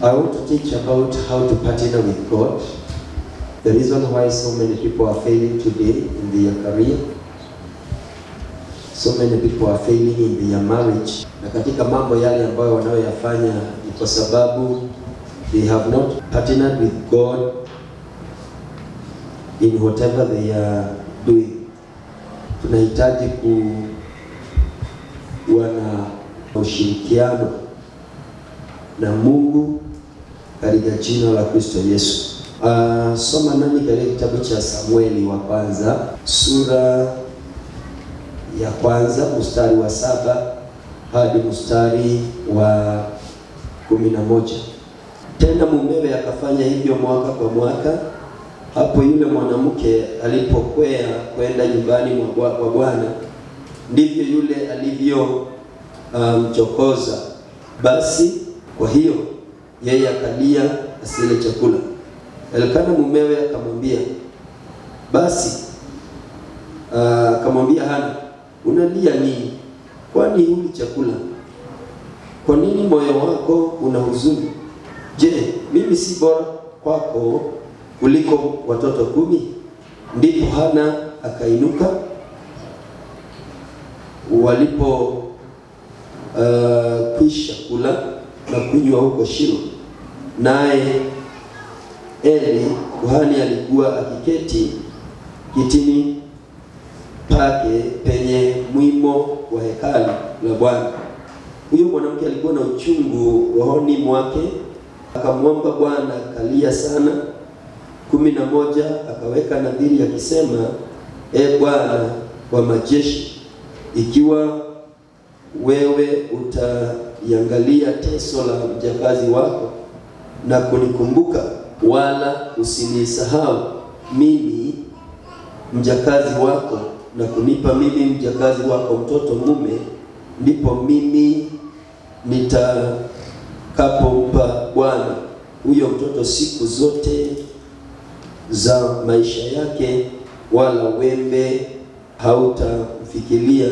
I want to teach about how to partner with God. The reason why so many people are failing today in their career. So many people are failing in their marriage. Na katika mambo yale ambayo wanayoyafanya ni kwa sababu they have not partnered with God in whatever they are doing. Tunahitaji kuwa na ushirikiano na Mungu katika jina la Kristo Yesu. Soma nami katika kitabu cha Samueli wa kwanza sura ya kwanza mstari wa 7 hadi mstari wa 11. Tena mumewe akafanya hivyo mwaka kwa mwaka. Hapo yule mwanamke alipokwea kwenda nyumbani mwa Bwana, ndivyo yule alivyo mchokoza. Basi kwa hiyo yeye akalia asile chakula. Elikana mumewe akamwambia, basi akamwambia Hana, unalia nini? Kwani huli chakula? Kwa nini moyo wako una huzuni? Je, mimi si bora kwako kuliko watoto 10? Ndipo Hana akainuka walipo kwisha kula na kunywa huko Shilo. Naye Eli kuhani alikuwa akiketi kitini pake penye mwimo wa hekalu la Bwana. Huyo mwanamke alikuwa na uchungu rohoni mwake, akamwomba Bwana, akalia sana. 11 akaweka nadhiri akisema, Bwana wa majeshi, ikiwa wewe utaiangalia teso la mjakazi wako na kunikumbuka, wala usinisahau mimi mjakazi wako, na kunipa mimi mjakazi wako mtoto mume, ndipo mimi nitakapompa Bwana huyo mtoto siku zote za maisha yake, wala wembe hautamfikiria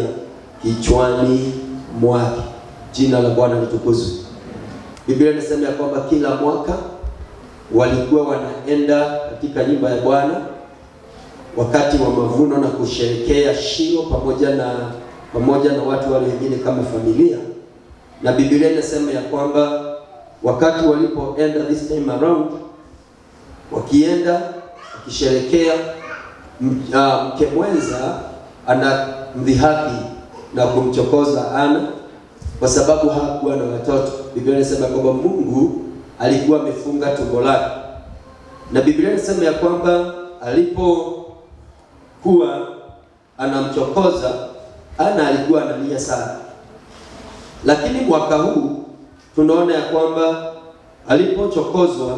kichwani mwake. Jina la Bwana litukuzwe. Biblia inasema ya kwamba kila mwaka walikuwa wanaenda katika nyumba ya Bwana wakati wa mavuno na kusherehekea Shilo pamoja na watu wale wengine kama familia. Na Biblia inasema ya kwamba wakati walipoenda this time around, wakienda wakisherehekea, mke mwenza anamdhihaki na kumchokoza Ana kwa sababu hakuwa na watoto. Biblia inasema kwamba Mungu alikuwa amefunga tumbo lake. Na Biblia inasema ya kwamba alipokuwa anamchokoza Ana alikuwa analia sana. Lakini mwaka huu tunaona ya kwamba alipochokozwa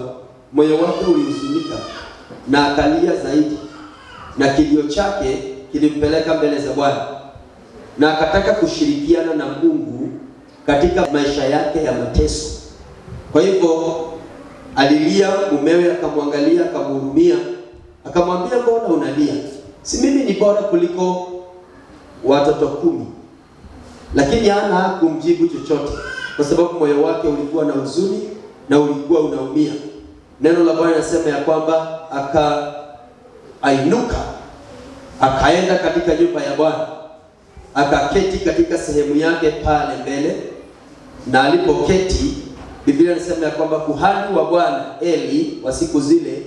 moyo wake ulihuzunika na akalia zaidi, na kilio chake kilimpeleka mbele za Bwana, na akataka kushirikiana na Mungu katika maisha yake ya mateso. Kwa hivyo alilia, mumewe akamwangalia, akamhurumia, akamwambia, mbona unalia? Si mimi ni bora kuliko watoto 10? Lakini Hana hakumjibu chochote kwa sababu moyo wake ulikuwa na huzuni na ulikuwa unaumia. Neno la Bwana linasema ya kwamba akainuka akaenda katika nyumba ya Bwana, akaketi katika sehemu yake pale mbele. Na alipoketi, Biblia inasema ya kwamba kuhani wa Bwana Eli wa siku zile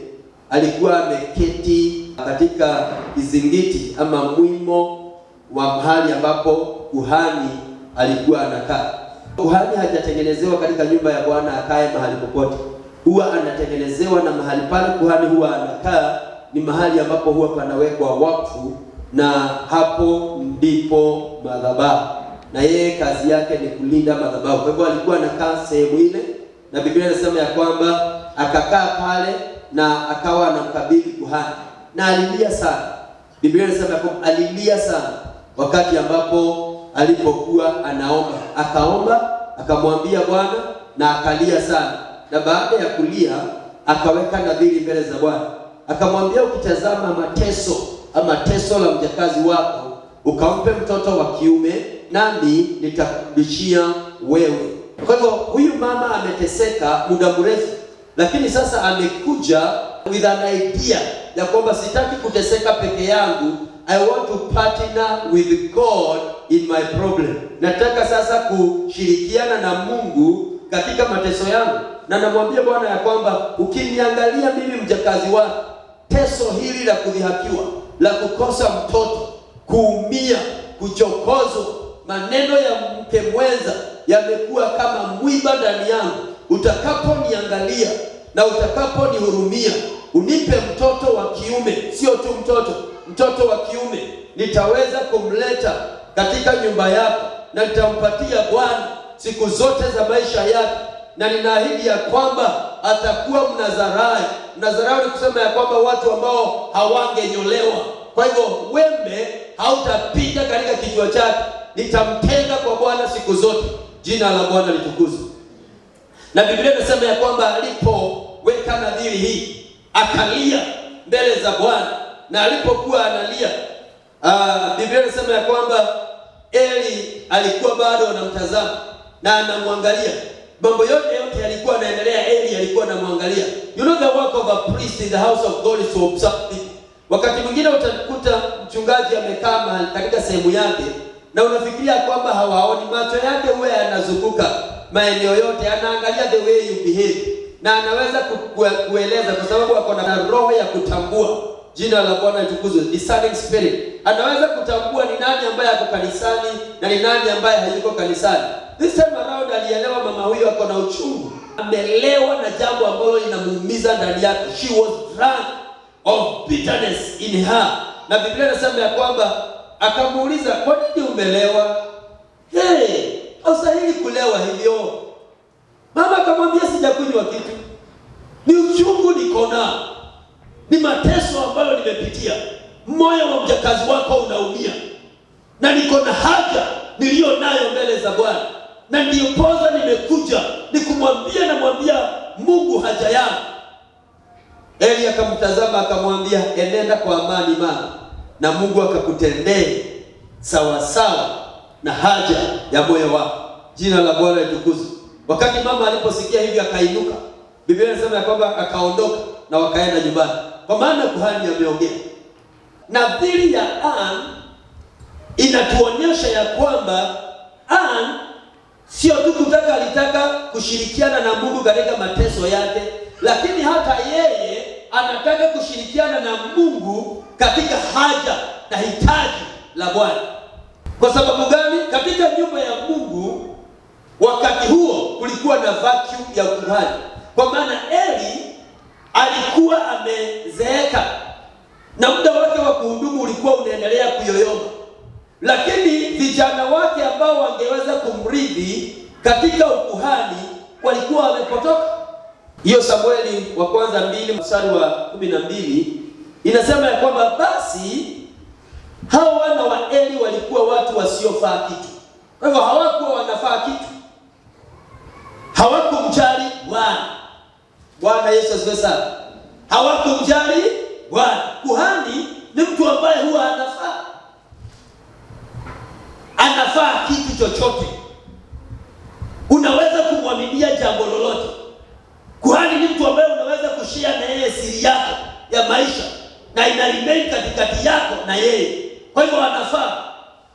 alikuwa ameketi katika kizingiti ama mwimo wa mahali ambapo kuhani alikuwa anakaa. Kuhani hajatengenezewa katika nyumba ya Bwana akae mahali popote. Huwa anatengenezewa, na mahali pale kuhani huwa anakaa ni mahali ambapo huwa panawekwa wakfu, na hapo ndipo madhabahu, na yeye kazi yake ni kulinda madhabahu. Kwa hivyo alikuwa anakaa sehemu ile, na Biblia inasema ya kwamba akakaa pale na akawa anamkabili kuhani, na alilia sana. Biblia inasema ya kwamba alilia sana wakati ambapo alipokuwa anaomba. Akaomba, akamwambia Bwana, na akalia sana. Na baada ya kulia akaweka nadhiri mbele za Bwana, akamwambia, ukitazama mateso la mjakazi wako, ukampe mtoto wa kiume, nami nitakurudishia wewe. Kwa hivyo huyu mama ameteseka muda mrefu, lakini sasa amekuja with an idea ya kwamba sitaki kuteseka peke yangu. I want to partner with God in my problem. Nataka sasa kushirikiana na Mungu katika mateso yangu. Na namwambia Bwana ya kwamba ukiniangalia mimi mjakazi wako, teso hili la kudhihakiwa, la kukosa mtoto, kuumia, kuchokozwa, maneno ya mke mwenza yamekuwa kama mwiba ndani yangu. Utakaponiangalia na utakaponihurumia, unipe mtoto wa kiume, sio tu mtoto wa kiume, nitaweza kumleta katika nyumba yako na nitampatia Bwana siku zote za maisha yake, na ninaahidi ya kwamba atakuwa Mnazarayo. Mnazarayo ni kusema ya kwamba watu ambao hawangenyolewa. Kwa hivyo wembe hautapita katika kichwa chake, nitamtenga kwa Bwana siku zote. Jina la Bwana litukuzwe. Na Biblia inasema ya kwamba alipoweka nadhiri hii, akalia mbele za Bwana, na alipokuwa analia, Biblia inasema ya kwamba Eli alikuwa bado anamtazama na anamwangalia. Mambo yote yalikuwa yanaendelea, Eli alikuwa anamwangalia. You know the work of a priest in the house of God is to observe. Wakati mwingine utakuta mchungaji amekaa mahali katika sehemu yake na unafikiria kwamba hawaoni, macho yake huwa yanazunguka maeneo yote, anaangalia the way you behave, na anaweza kueleza kwa sababu ako na roho ya kutambua. Jina la Bwana litukuzwe. Discerning spirit. Anaweza kutambua ni nani ambaye ako kanisani na ni nani ambaye hayuko kanisani. This time around alielewa mama huyo ako na uchungu. Amelewa na jambo ambalo linamuumiza ndani yake. She was drunk of bitterness in her. Na Biblia inasema ya kwamba akamuuliza, kwa nini umelewa? Haustahili kulewa hivyo. Mama akamwambia, sijakunywa kitu. Ni uchungu niko nao. Ni mateso ambayo nimepitia. Moyo wa mjakazi wako unaumia. Na niko na haja niliyo nayo mbele za Bwana. Na ndiyo poza nimekuja namwambia Mungu haja yangu. Eli akamtazama akamwambia, enenda kwa amani mama, na Mungu akakutendee sawa sawa na haja ya moyo wako. Jina la Bwana litukuzwe. Wakati mama aliposikia hivi akainuka. Biblia inasema ya kwamba akaondoka na wakaenda nyumbani, kwa maana kuhani ameongea. Nadhiri ya Ann inatuonyesha ya kwamba Ann sio tu alitaka kushirikiana na Mungu katika mateso yake, lakini hata yeye anataka kushirikiana na Mungu katika haja na hitaji la Bwana. Kwa sababu gani? Katika nyumba ya Mungu wakati huo kulikuwa na vacuum ya kuhani, kwa maana Eli alikuwa amezeeka na muda wake wa kuhudumu ulikuwa unaendelea kuyoyoma, lakini vijana wake ambao wangeweza kumrithi katika ukuhani walikuwa wamepotoka. Hiyo Samueli wa kwanza 2 mstari wa 12 inasema ya kwamba basi hao wana wa Eli walikuwa watu wasiofaa kitu. Kwa hivyo hawakuwa wanafaa kitu, hawakumjali Bwana. Bwana Yesu asifiwe sana. Hawakumjali Bwana. Kuhani ni mtu ambaye huwa anafaa kitu chochote, unaweza kumwaminia jambo lolote. Kuhani ni mtu ambaye unaweza kushare na yeye siri yako ya maisha na ina remain katikati yako na yeye. Kwa hivyo anafaa.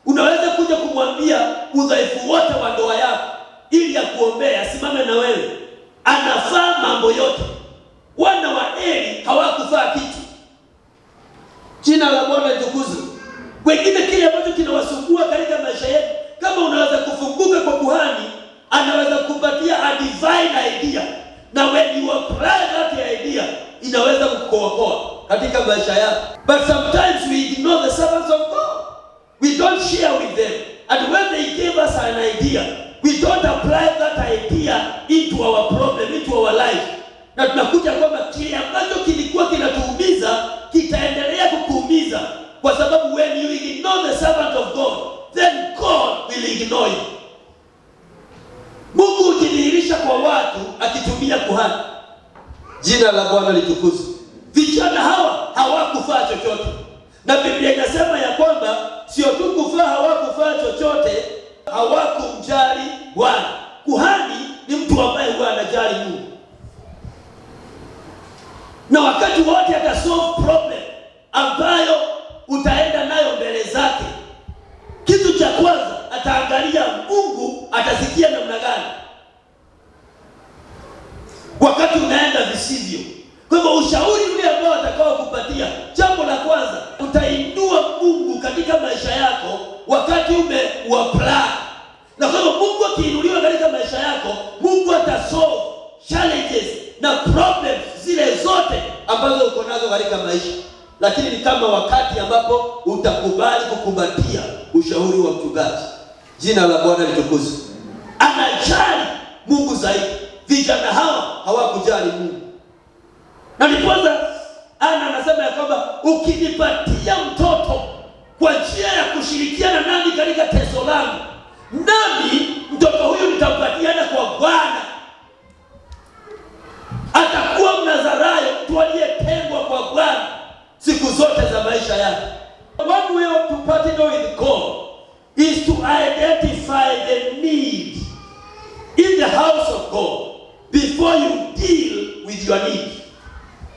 Unaweza kuja kumwambia udhaifu wote wa ndoa yako ili akuombea, asimame na wewe. Anafaa mambo yote. Wana wa Eli hawakufaa kitu. Jina la Bwana litukuzwe. Wengine kile ambacho kinawasumbua katika maisha yetu, kama unaweza kufunguka kwa kuhani, anaweza kupatia a divine idea, na when you apply that idea inaweza kukuokoa katika maisha yako. But sometimes we ignore the servants of God. We don't share with them, and when they give us an idea, we don't apply that idea into our problem, into our life. Na tunakuja kwamba kile ambacho kilikuwa kinatuumiza kitaendelea kukuumiza, kwa sababu when you ignore the servant of God, then God will ignore you. Mungu hujidhihirisha kwa watu akitumia kuhani. Jina la Bwana litukuzwe. Vijana hawa hawakufaa chochote, na Biblia inasema ya kwamba sio tu kufaa, hawakufaa chochote, hawakumjali Bwana. Kuhani kwanza ataangalia Mungu atasikia namna gani wakati unaenda visivyo. Kwa hivyo ushauri ule ambao atakao kupatia, jambo la kwanza, utainua Mungu katika maisha yako wakati umeuapply. Na kwa hivyo Mungu akiinuliwa katika maisha yako, Mungu atasolve challenges na problems zile zote ambazo uko nazo katika maisha. Lakini ni kama wakati ambapo utakubali kukumbatia ushauri wa mchungaji. Jina la Bwana litukuzwe. Anajali Mungu zaidi. Vijana hawa hawakujali Mungu. Na kwanza anasema ya kwamba ukinipatia mtoto kwa njia ya kushirikiana nami katika teso langu, nami mtoto huyu nitampatiana kwa Bwana. Atakuwa Mnazarayo aliyetengwa kwa Bwana siku zote za maisha yake. One way to partner with God is to identify the need in the house of God before you deal with your need.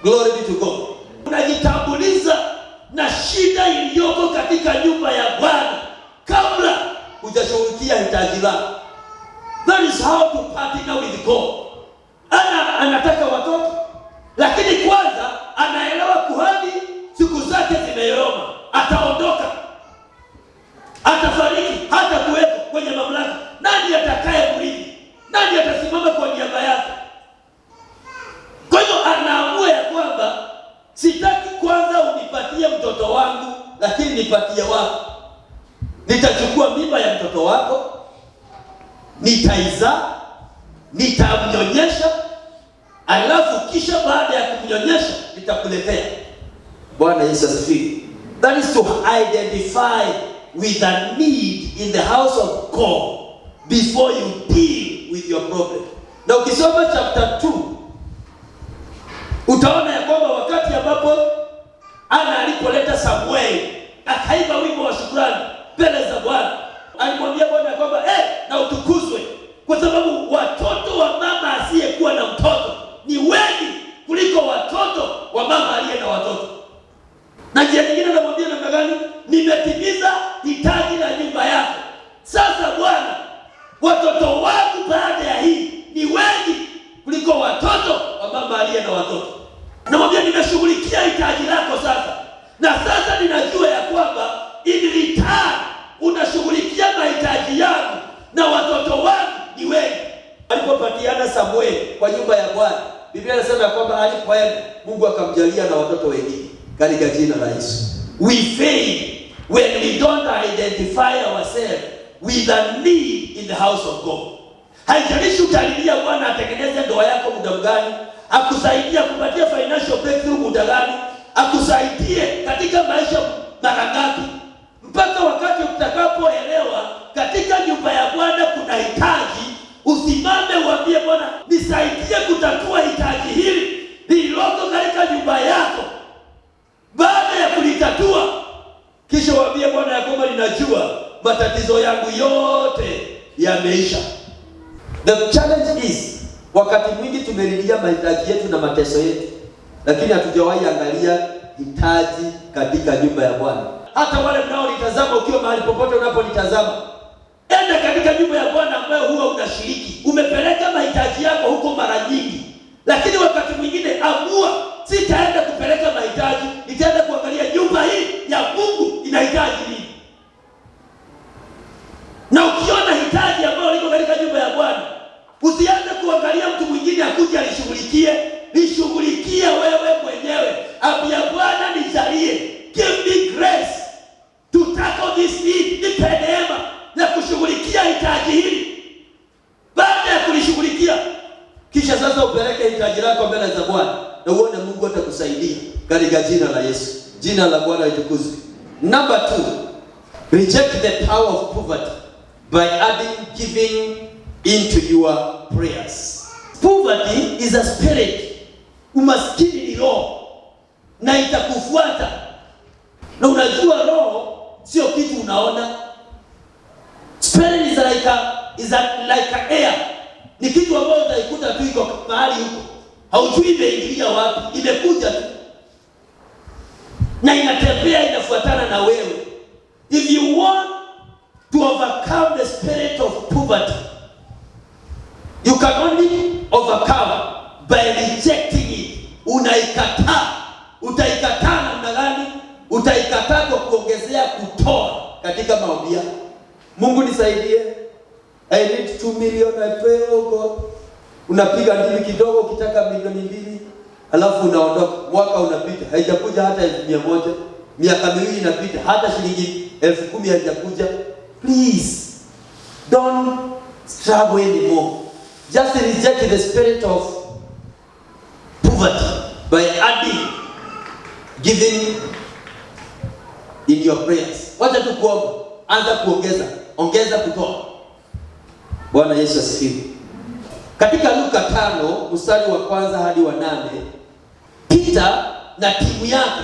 Glory be to God. Unajitambuliza na shida iliyoko katika nyumba ya Bwana kabla hujashughulikia hitaji lako. That is how to partner with God. Anataka watoto, lakini kwanza anaelewa kuhani siku zake zimeyoyoma, ataondoka, atafariki, hata kuwepo kwenye mamlaka. Nani atakaye mrithi? Nani atasimama kwa niaba yake? Kwa hivyo anaamua ya kwamba sitaki kwanza unipatie mtoto wangu, lakini nipatie wako. Nitachukua mimba ya mtoto wako, nitaizaa, nitamnyonyesha, alafu kisha baada ya kumnyonyesha nitakuletea. Bwana Yesu asifiwe. That is to identify with a need in the house of God before you deal with your problem. Na ukisoma chapter 2 utaona ya kwamba wakati ambapo Ana alipoleta Samueli akaimba wimbo wa shukrani mbele za Bwana, alimwambia Bwana ya kwamba na utukuzwe, kwa sababu watoto wa mama asiyekuwa na mtoto ni wengi kuliko watoto wa mama aliye na watoto. Na njia nyingine anamwambia namna gani? Nimetimiza hitaji la nyumba yako. Sasa Bwana, watoto wangu baada ya hii ni wengi kuliko watoto wa mama aliye na watoto. Namwambia nimeshughulikia hitaji lako sasa. Na sasa ninajua ya kwamba in return unashughulikia mahitaji yangu na watoto wangu ni wengi. Alipopatiana Samueli kwa nyumba ya Bwana, Biblia inasema ya kwamba alipoenda Mungu akamjalia na watoto wengine katika jina la Yesu. We fail when we don't identify ourselves with a need in the house of God. Haijalishi utalilia Bwana atengeneze ndoa yako muda gani, akusaidia kupatia financial breakthrough muda gani, akusaidie katika maisha mara ngapi, mpaka wakati utakapoelewa katika nyumba ya Bwana kuna hitaji, usimame uambie Bwana, nisaidie kutatua hitaji hili lililoko katika nyumba yako. Baada ya kulitatua, kisha uambie Bwana ya kwamba ninajua matatizo yangu yote yameisha. The challenge is, wakati mwingi tumelilia mahitaji yetu na mateso yetu, lakini hatujawahi angalia hitaji katika nyumba ya Bwana. Hata wale mnaolitazama, ukiwa mahali popote unapolitazama, enda katika nyumba ya Bwana ambayo huwa unashiriki. Umepeleka mahitaji yako huko mara nyingi, lakini wakati mwingine amua, sitaenda kupeleka mahitaji, nitaenda kuangalia nyumba hii ya Mungu inahitaji nini. Na ukiona hitaji ambayo liko katika nyumba ya Bwana, usianze kuangalia mtu mwingine akuje alishughulikie. Lishughulikia wewe mwenyewe. Ambia Bwana, nijalie, give me grace to tackle this need. Nipe neema na kushughulikia hitaji hili. Baada ya kulishughulikia, kisha sasa upeleke hitaji lako mbele za Bwana na uone Mungu atakusaidia katika jina la Yesu. Jina la Bwana litukuzwe. Number 2, reject the power of poverty by adding giving into your prayers. Poverty is a spirit. Umaskini ni roho na itakufuata. Na unajua roho sio kitu unaona. Spirit is like a air. Ni kitu ambacho utaikuta tu iko mahali huko. Haujui imeingilia wapi, imekuja tu. Na inatembea, inafuatana na wewe. If you want to overcome the spirit of poverty. You can only overcome by rejecting it. Unaikataa. Utaikataa namna gani? Utaikataa kwa kuongezea kutoa katika maombi yako. Mungu nisaidie. I need 2 million, I pray, oh God. Unapiga ndimi kidogo ukitaka milioni 2, alafu unaondoka. Mwaka unapita, haijakuja hata 1,100. Miaka miwili inapita, hata shilingi 10,000 haijakuja. Please, don't struggle anymore. Just reject the spirit of poverty by adding, giving in your prayers. Wacha tu kuomba, anza kuongeza, ongeza kutoa. Bwana Yesu asifiwe. Katika Luka 5 mstari wa 1 hadi wa 8, Peter na timu yake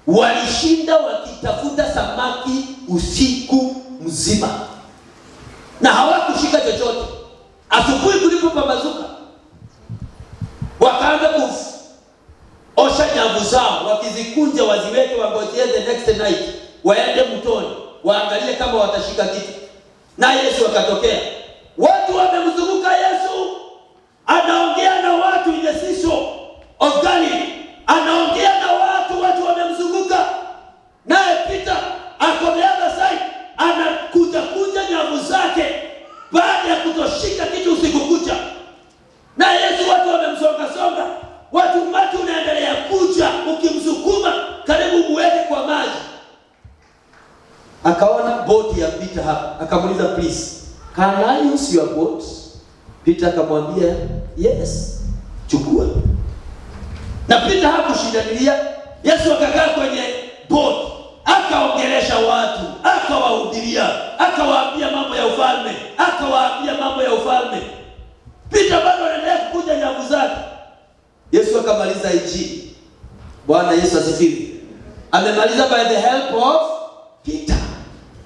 walishinda wakitafuta samaki usiku mzima na hawakushika chochote. Asubuhi kulipopambazuka, wakaanza kuosha nyavu zao, wakizikunja waziweke, wangojee the next night, waende mtoni waangalie kama watashika kitu. Na Yesu akatokea. Watu wamemzunguka Yesu, anaongea na watu in the seashore of Galilee. Anaongea na watu wamemzunguka. Naye Peter ako the other side, anakuja nyavu zake baada ya kutoshika kitu usiku kucha. Na Yesu watu wamemsonga, umati unaendelea kuja, ukimsukuma karibu muweke kwa maji. Akaona boti ya Peter hapa, akamuuliza, please, can I use your boat? Peter akamwambia, yes, chukua. Na Peter hakushindania. Yesu akakaa kwenye boat, akaongelesha watu, akawahubiria, akawaambia mambo ya ufalme. Peter bado anaendelea kukuja nyavu zake. Yesu akamaliza injili. Bwana Yesu asifiwe. Amemaliza by the help of Peter.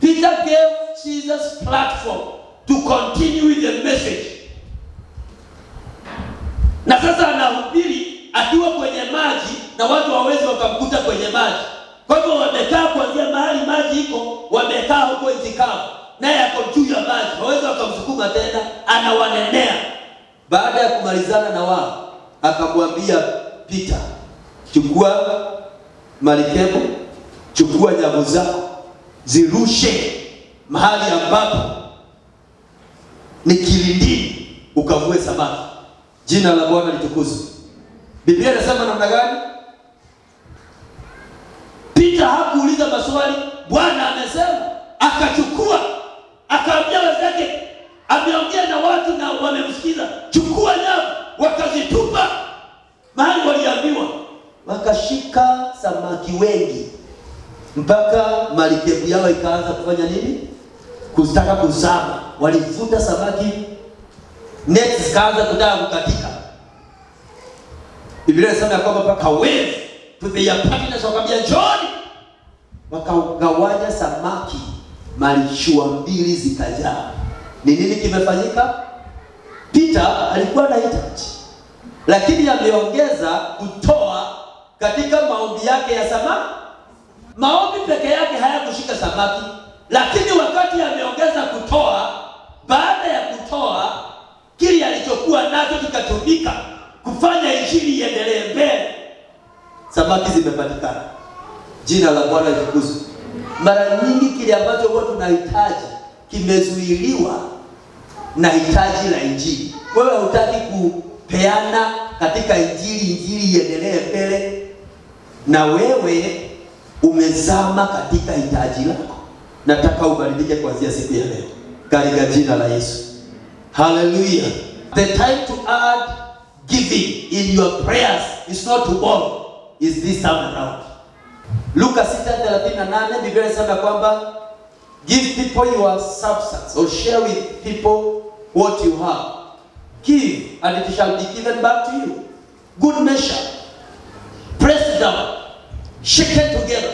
Peter gave Jesus platform to continue with the message. Na sasa anahubiri akiwa kwenye maji na watu hawawezi wakamkuta kwenye maji. Kwa hivyo wamekaa kuanzia mahali maji iko, wamekaa huko nchi kavu. Naye ako juu ya maji, hawezi wakamsukuma tena, anawanenea. Baada ya kumalizana na wao, akamwambia Peter, chukua marikebu, chukua nyavu zako, zirushe mahali ambapo ni kilindini, ukavue samaki. Jina la Bwana litukuzwe. Biblia inasema namna gani? Peter hakuuliza maswali, Bwana amesema. Akachukua, akaambia wenzake, ameongea na watu na wamemsikiza, chukua nyavu, wakazitupa mahali waliambiwa. Wakashika samaki wengi mpaka marikebu yao ikaanza kufanya nini? Kutaka kuzama. Walivuta samaki, neti zikaanza kutaka kukatika. Biblia inasema kwamba mpaka wave to the partners wakamwambia John, wakagawanya samaki, mashua 2 zikajaa. Ni nini kimefanyika? Peter alikuwa na hitaji, lakini ameongeza kutoa katika maombi yake ya samaki. Maombi peke yake hayakushika samaki, lakini wakati ameongeza kutoa, baada ya kutoa kile alichokuwa nacho kikatumika kufanya injili iendelee mbele, samaki zimepatikana. Jina la Bwana litukuzwe. Mara nyingi kile ambacho watu tunahitaji kimezuiliwa na hitaji la injili. Wewe hutaki kupeana katika injili iendelee mbele, na wewe umezama katika hitaji lako. Nataka ubadilike kuanzia siku ya leo katika jina la Yesu. Hallelujah. The time to add giving in your prayers is not to borrow, is this time around. Luka 6:38 Biblia inasema kwamba give people your substance, or share with people what you have. Give and it shall be given back to you. Good measure, pressed down, shaken together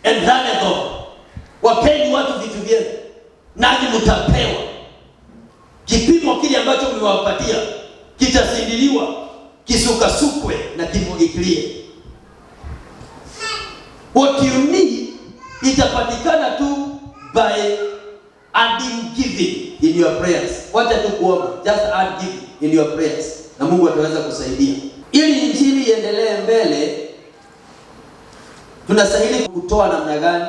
and runneth over. Wapeni watu vitu vyenu, nanyi mtapewa. Kipimo kile ambacho mmewapatia kitasindiliwa, kisukasukwe na kimwagikilie. What you need itapatikana tu by adding giving in your prayers. Wacha tu kuomba, just add giving in your prayers, na Mungu ataweza kusaidia. Ili injili iendelee mbele, tunastahili kutoa namna gani?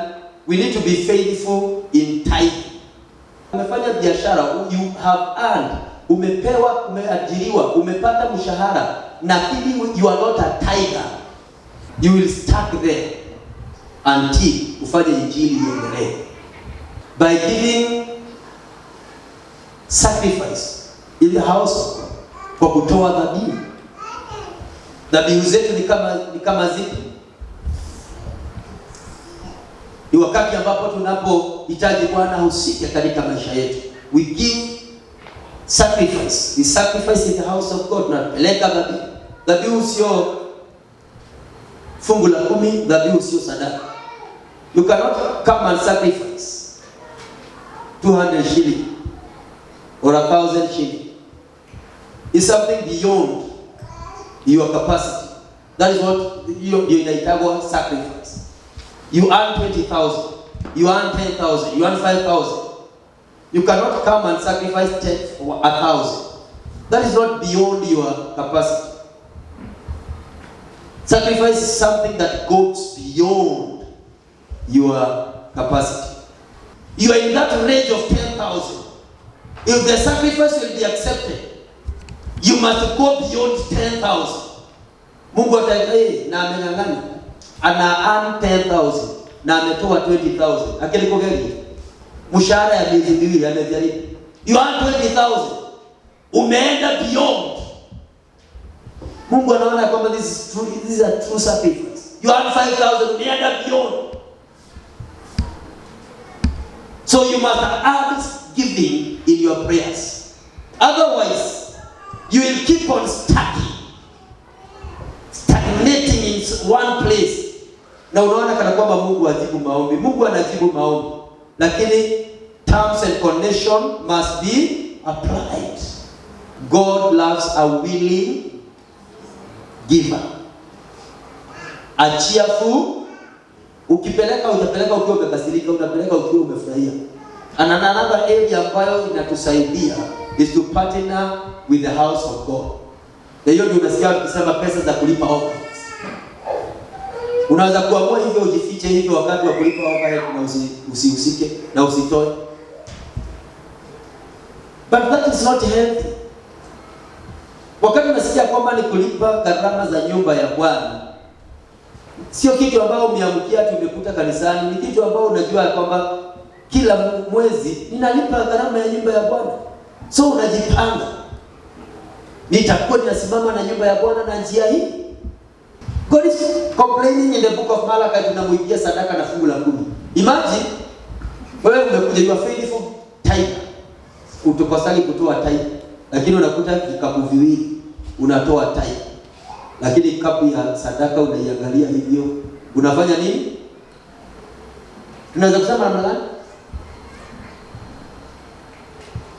We need to be faithful in tithing. Umefanya biashara, you have earned, umepewa, umeajiriwa, umepata mshahara, lakini you are not a tither. You will stuck there until ufanye injili iendelee. By giving sacrifice in the house of God, kwa kutoa dhabihu. Dhabihu zetu ni kama zipi? Ni wakati ambapo tunapohitaji Bwana ahusike katika maisha yetu. We give sacrifice. We sacrifice in the house of God. Tunapeleka dhabihu. Dhabihu sio fungu la 10, dhabihu sio sadaka. You cannot come and sacrifice 200 shilling or 1,000 shilling. It's something beyond your capacity. That is what you inaitwa sacrifice. You earn 20,000, you earn 10,000, you earn 5,000. You cannot come and sacrifice 1,000. That is not beyond your capacity. Sacrifice is something that goes beyond your capacity. You are in that range of 10,000. If the sacrifice will be accepted, you must go beyond 10,000. Mungu atakaye na amenang'ana, ana earn 10,000 na ametoa 20,000. Akiliko gani? Mshahara ya miezi miwili amejaribu. You earn 20,000. Umeenda beyond. Mungu anaona kwamba this is a true sacrifice. You earn 5,000, umeenda beyond. So you must add giving in your prayers. Otherwise, you will keep on stagnating in one place. Na unaona kana kwamba Mungu hajibu maombi. Mungu anajibu maombi, lakini terms and condition must be applied. God loves a willing giver. A cheerful. Ukipeleka utapeleka ukiwa umekasirika, utapeleka ukiwa umefurahia. And another area ambayo inatusaidia is to partner with the house of God. Na hiyo ndio unasikia tukisema pesa za kulipa offerings. Unaweza kuamua hivyo ujifiche hivyo wakati wa kulipa offering na usihusike na usitoe. But that is not healthy. Wakati unasikia kwamba ni kulipa gharama za nyumba ya Bwana, sio kitu ambao umeamkia tumekuta kanisani, ni kitu ambao unajua kwamba kila mwezi ninalipa gharama ya nyumba ya Bwana. So unajipanga, nitakuwa ninasimama na nyumba ya Bwana na njia hii. God is complaining in the book of Malachi, tunamuibia sadaka na fungu la 10. Imagine wewe umekuja, you are faithful tithe, utukosali kutoa tithe, lakini unakuta vikapu viwili unatoa tithe, lakini kapu ya sadaka unaiangalia hivyo, unafanya nini? Tunaweza kusema namna gani?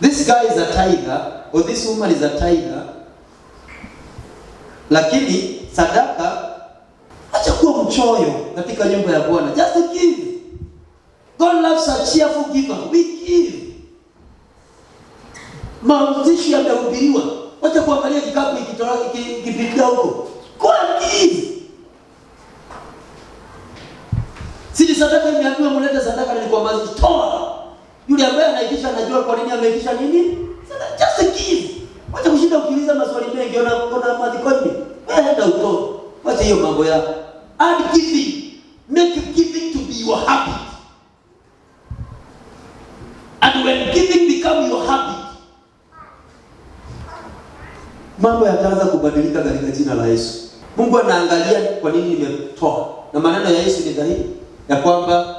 This guy is a tither, or this woman is a tither, lakini sadaka, acha kuwa mchoyo katika nyumba ya Bwana. Just give. God loves a cheerful giver. We give. Maandishi yamehubiriwa. Acha kuangalia kikapu ikipitia huko. Go and give. Si sadaka imeambiwa mlete sadaka ni kwa mazi. Toa. Yule ambaye anaitisha anajua kwa nini ameitisha nini? Just give. Acha kushinda ukiuliza maswali mengi, ona madhikoni. Wewe henda utoe. Acha hiyo mambo yako. Add giving. Make giving to be your habit. And when giving become your habit, mambo yataanza kubadilika katika jina la Yesu. Mungu anaangalia kwa nini nimetoa. Na maneno ya Yesu ni dhahiri ya kwamba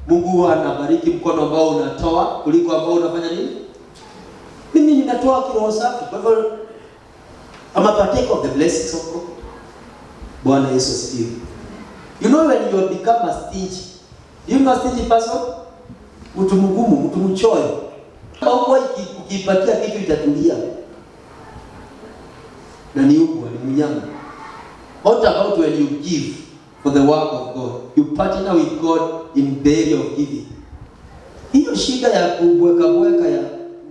Mungu anabariki mkono ambao unatoa kuliko ambao unafanya nini? Mimi ninatoa kiroho safi. Kwa hivyo I'm a partaker of the blessings of God. Bwana Yesu asifiwe. You know when you become a stingy, you know a stingy person? Mtu mgumu, mtu mchoyo. Kama ukipatia kitu itatulia. Na ni huko ni mnyama. What about when you give for the work of God? You partner with God in the area of giving. hiyo shida ya kubweka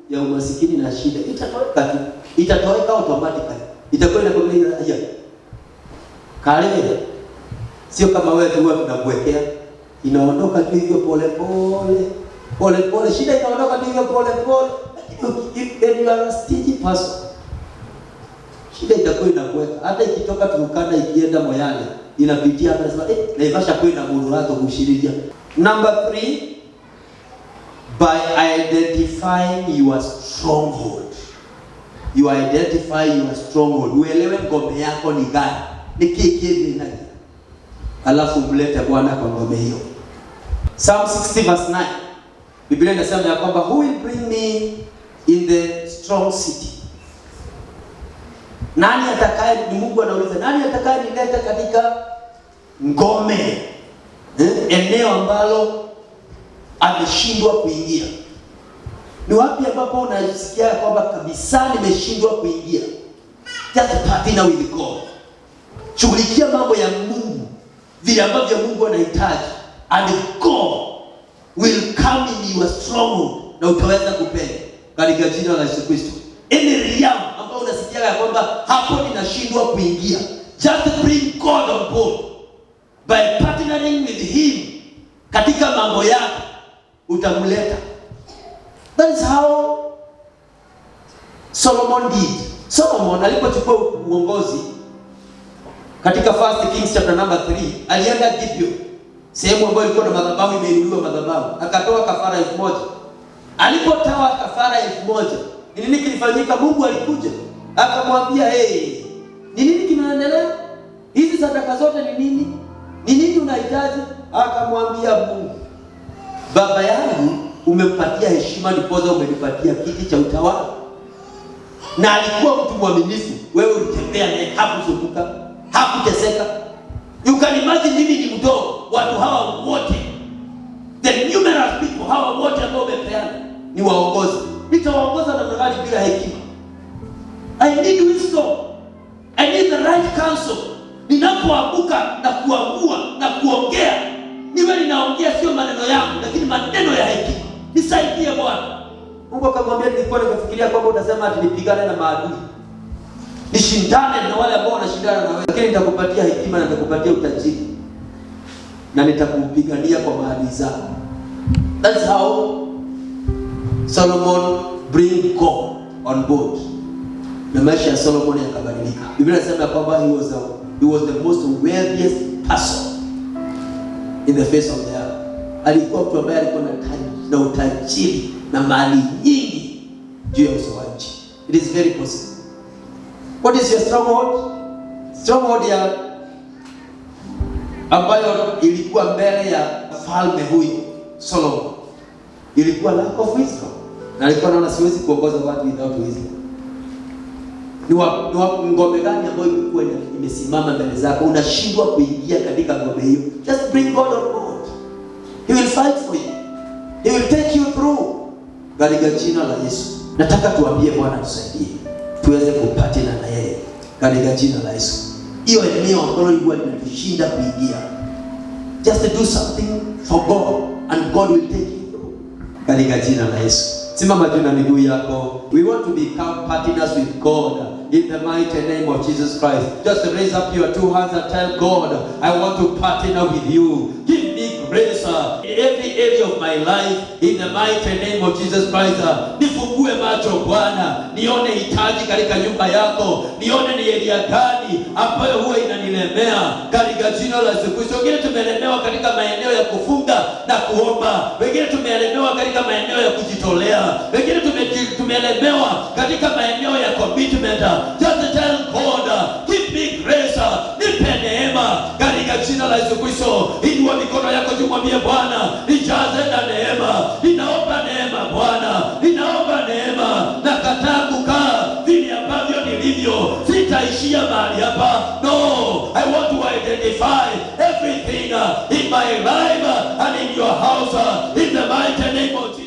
ya umasikini na shida itatoweka tu. Itatoweka automatically. Itakuwa inakwambia ya kale. Sio kama wewe tu tunabwekea. Inaondoka tu hivyo pole pole. Shida inaondoka tu hivyo pole. If you are a stingy person, shida itakuwa inakuweka. Hata ikitoka Turkana ikienda Moyale, inapitia hapa nasema Naivasha kwenda Mururato kushirikia. Number 3, by identifying your stronghold. You identify your stronghold. Uelewe ngome yako ni gani. Ni kile nani. Alafu mlete Bwana kwa ngome hiyo. Psalm 60 verse 9. Biblia inasema ya kwamba who will bring me in the strong city? Nani atakaye, ni Mungu anauliza, nani atakaye nileta katika ngome? Eneo ambalo ameshindwa kuingia. Ni wapi ambapo unasikia kwamba kabisa nimeshindwa kuingia? Just partner with God. Shughulikia mambo ya Mungu vile ambavyo Mungu anahitaji, and God will come in your stronghold, na utaweza kupenya katika jina la Yesu Kristo. Any realm ambao unasikia kwamba hapo ninashindwa kuingia, just bring God on board by partnering with him katika mambo yako, utamleta. That is how Solomon did. Solomon alipochukua uongozi katika 1 Kings chapter number 3, alienda Gibeon, sehemu ambayo ilikuwa na madhabahu, imeinuliwa madhabahu, akatoa kafara 1000. Alipotoa kafara 1000, ni nini kilifanyika? Mungu alikuja akamwambia, ni nini kinaendelea? Hizi sadaka zote ni nini? Ni nini unahitaji? Akamwambia Mungu, baba yangu umempatia heshima, ndiposa umenipatia kiti cha utawala. Na alikuwa mtu mwaminifu. Wewe ulitembea naye, hakuzunguka, hakuteseka. You can imagine, mimi ni mdogo, watu hawa wote, the numerous people hawa wote ambao umepeana ni waongozi. Nitawaongoza na mradi bila hekima. I need wisdom. I need the right counsel. Ninapoamka na kuamua na kuongea, niwe ninaongea sio maneno yangu, lakini maneno ya hekima. Nisaidie Bwana. Mungu akamwambia, nilikuwa nikifikiria kwamba utasema ati nipigane na maadui, nishindane na wale ambao wanashindana na wewe, lakini nitakupatia hekima na nitakupatia utajiri na nitakupigania kwa maadui zako. That's how Solomon bring God on board. Na maisha ya Solomon yakabadilika. Biblia inasema kwamba he was the most wealthiest person in the face of the earth. Alikuwa mtu ambaye alikuwa na utajiri na mali nyingi juu ya uso wa nchi. It is very possible. What is your stronghold? Stronghold ya ambayo ilikuwa mbele ya falme huyu Solomon ilikuwa lack of wisdom. Na alikuwa anaona siwezi kuongoza watu without wisdom. Ni ngome gani ambayo ilikuwa imesimama mbele zako? Unashindwa kuingia katika ngome hiyo. Just bring God on board. He will fight for you. He will take you through. Katika jina la Yesu. Nataka tuambie Bwana tusaidie, tuweze kupatana na yeye katika jina la Yesu. Hiyo eneo ambalo ilikuwa linatushinda kuingia, just do something for God and God will take you through katika jina la Yesu. Simama juu na miguu yako. We want to become partners with God in the mighty name of Jesus Christ. Just raise up your two hands and tell God, I want to partner with you. Give me grace in every area of my life in the mighty name of Jesus Christ. Nifungue macho Bwana, nione hitaji katika nyumba yako, nione ni area gani ambayo huwa inanilemea katika jina la Yesu Kristo. Wengine tumelemewa katika maeneo ya kufunga na kuomba, wengine tumelemewa katika maeneo ya kujitolea, wengine tumelemewa katika maeneo ya commitment. Just tell God, give me grace, nipe neema katika jina la Yesu Kristo. Inua mikono yako juu, mwambie Bwana, nijaze na neema. Ninaomba neema Bwana, ninaomba neema. Nakataa kukaa vile ambavyo nilivyo, sitaishia mahali hapa. No, I want to identify everything in my life and in your house in the mighty name of Jesus.